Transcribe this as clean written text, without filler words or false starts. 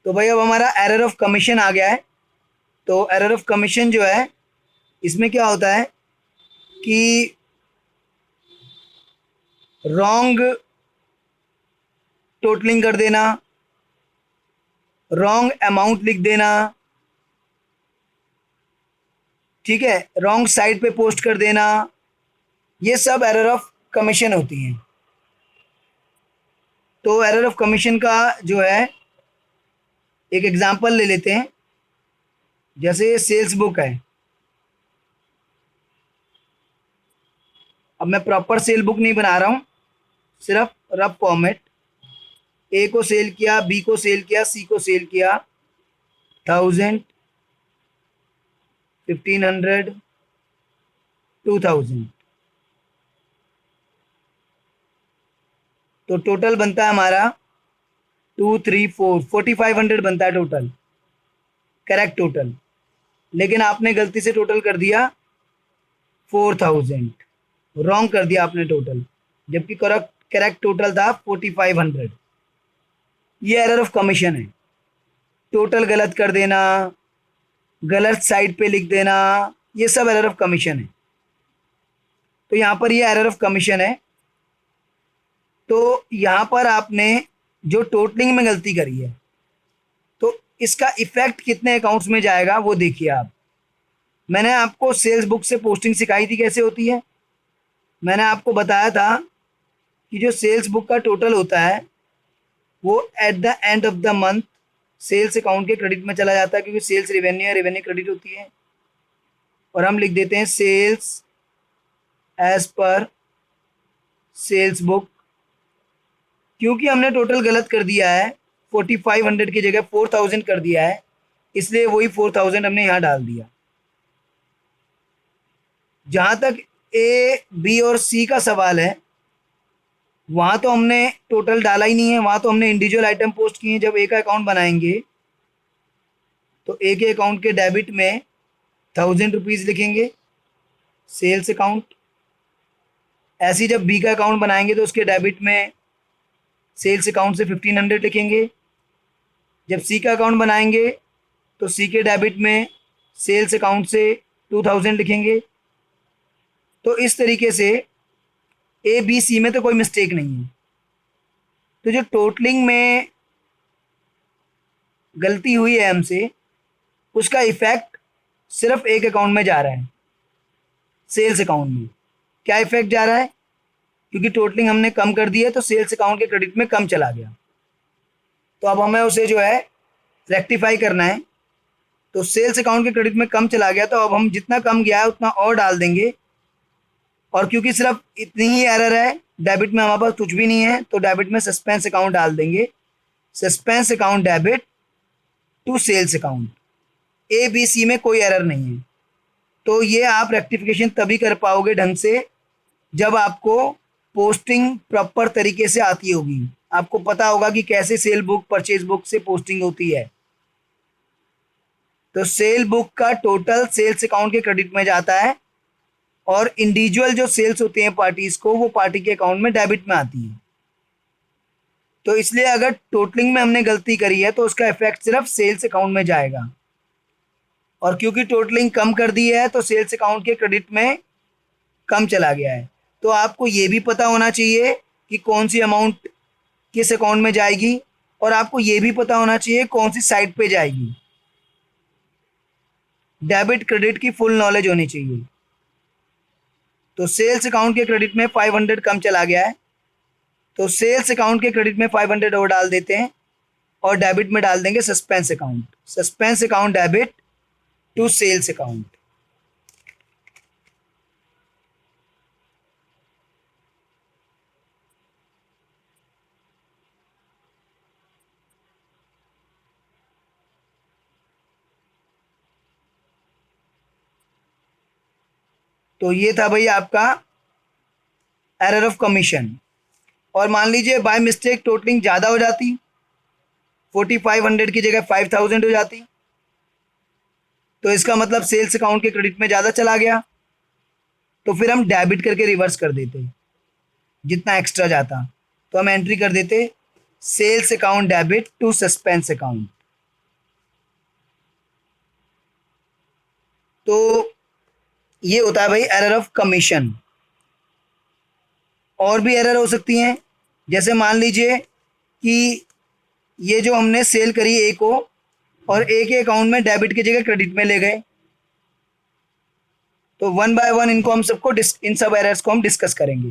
तो भाई अब हमारा एरर ऑफ कमीशन आ गया है। तो एरर ऑफ कमीशन जो है इसमें क्या होता है कि रॉन्ग टोटलिंग कर देना, रॉन्ग अमाउंट लिख देना, ठीक है, रॉन्ग साइट पे पोस्ट कर देना, ये सब एरर ऑफ कमीशन होती हैं। तो एरर ऑफ कमीशन का जो है एक एग्जांपल ले लेते हैं। जैसे सेल्स बुक है, अब मैं प्रॉपर सेल बुक नहीं बना रहा हूँ, सिर्फ रफ फॉर्मेट। ए को सेल किया, बी को सेल किया, सी को सेल किया, 1000, 1500, 2000, तो टोटल बनता है हमारा 234 4500 बनता है टोटल, करेक्ट टोटल। लेकिन आपने गलती से टोटल कर दिया 4000, रॉन्ग कर दिया आपने टोटल, जबकि करेक्ट करेक्ट टोटल था 4500। ये एरर ऑफ कमीशन है। टोटल गलत कर देना, गलत साइड पे लिख देना, ये सब एरर ऑफ कमीशन है। तो यहाँ पर ये एरर ऑफ कमीशन है। तो यहाँ पर आपने जो टोटलिंग में गलती करी है, तो इसका इफेक्ट कितने अकाउंट्स में जाएगा वो देखिए आप। मैंने आपको सेल्स बुक से पोस्टिंग सिखाई थी कैसे होती है। मैंने आपको बताया था कि जो सेल्स बुक का टोटल होता है वो at the end of the month sales account के क्रेडिट में चला जाता है, क्योंकि सेल्स रेवेन्यू है, रेवेन्यू क्रेडिट होती है। और हम लिख देते हैं sales as per sales book. क्योंकि हमने टोटल गलत कर दिया है, 4500 की जगह 4000 कर दिया है, इसलिए वही 4000 हमने यहाँ डाल दिया। जहाँ तक ए बी और सी का सवाल है, वहाँ तो हमने टोटल डाला ही नहीं है, वहाँ तो हमने इंडिविजुअल आइटम पोस्ट किए हैं। जब ए का अकाउंट बनाएंगे तो ए के अकाउंट के डेबिट में 1000 रुपीज़ लिखेंगे, सेल्स अकाउंट। ऐसे ही जब बी का अकाउंट बनाएंगे तो उसके डेबिट में सेल्स अकाउंट से 1500 लिखेंगे। जब सी का अकाउंट बनाएंगे तो सी के डेबिट में सेल्स अकाउंट से 2000 लिखेंगे। तो इस तरीके से ए बी सी में तो कोई मिस्टेक नहीं है। तो जो टोटलिंग में गलती हुई है हमसे, उसका इफेक्ट सिर्फ एक अकाउंट में जा रहा है, सेल्स अकाउंट में। क्या इफेक्ट जा रहा है? क्योंकि टोटलिंग हमने कम कर दी है तो सेल्स अकाउंट के क्रेडिट में कम चला गया। तो अब हमें उसे जो है रेक्टिफाई करना है। तो सेल्स अकाउंट के क्रेडिट में कम चला गया, तो अब हम जितना कम गया है उतना और डाल देंगे। और क्योंकि सिर्फ इतनी ही एरर है, डेबिट में हमारे पास कुछ भी नहीं है, तो डेबिट में सस्पेंस अकाउंट डाल देंगे। Suspense account debit to sales account. A B C में कोई एरर नहीं है। तो ये आप रेक्टिफिकेशन तभी कर पाओगे ढंग से जब आपको पोस्टिंग प्रॉपर तरीके से आती होगी, आपको पता होगा कि कैसे सेल बुक परचेज बुक से पोस्टिंग होती है। तो सेल बुक का टोटल सेल्स अकाउंट के क्रेडिट में जाता है, और इंडिविजुअल जो सेल्स होती हैं पार्टीज को, वो पार्टी के अकाउंट में डेबिट में आती है। तो इसलिए अगर टोटलिंग में हमने गलती करी है तो उसका इफेक्ट सिर्फ सेल्स अकाउंट में जाएगा। और क्योंकि टोटलिंग कम कर दी है तो सेल्स अकाउंट के क्रेडिट में कम चला गया है। तो आपको ये भी पता होना चाहिए कि कौन सी अमाउंट किस अकाउंट में जाएगी, और आपको ये भी पता होना चाहिए कौन सी साइट पे जाएगी। डेबिट क्रेडिट की फुल नॉलेज होनी चाहिए। तो सेल्स अकाउंट के क्रेडिट में 500 कम चला गया है, तो सेल्स अकाउंट के क्रेडिट में 500 और डाल देते हैं, और डेबिट में डाल देंगे suspense account. Suspense account debit to sales account. तो ये था भाई आपका एरर ऑफ कमीशन। और मान लीजिए बाय मिस्टेक टोटलिंग ज़्यादा हो जाती, 4500 की जगह 5000 हो जाती, तो इसका मतलब सेल्स अकाउंट के क्रेडिट में ज़्यादा चला गया, तो फिर हम डेबिट करके रिवर्स कर देते जितना एक्स्ट्रा जाता। तो हम एंट्री कर देते sales account debit to suspense account. तो ये होता है भाई एरर ऑफ कमीशन। और भी एरर हो सकती हैं, जैसे मान लीजिए कि ये जो हमने सेल करी ए को और ए के अकाउंट में डेबिट की जगह क्रेडिट में ले गए, तो वन बाय वन इनको हम सबको इन सब एरर्स को हम डिस्कस करेंगे।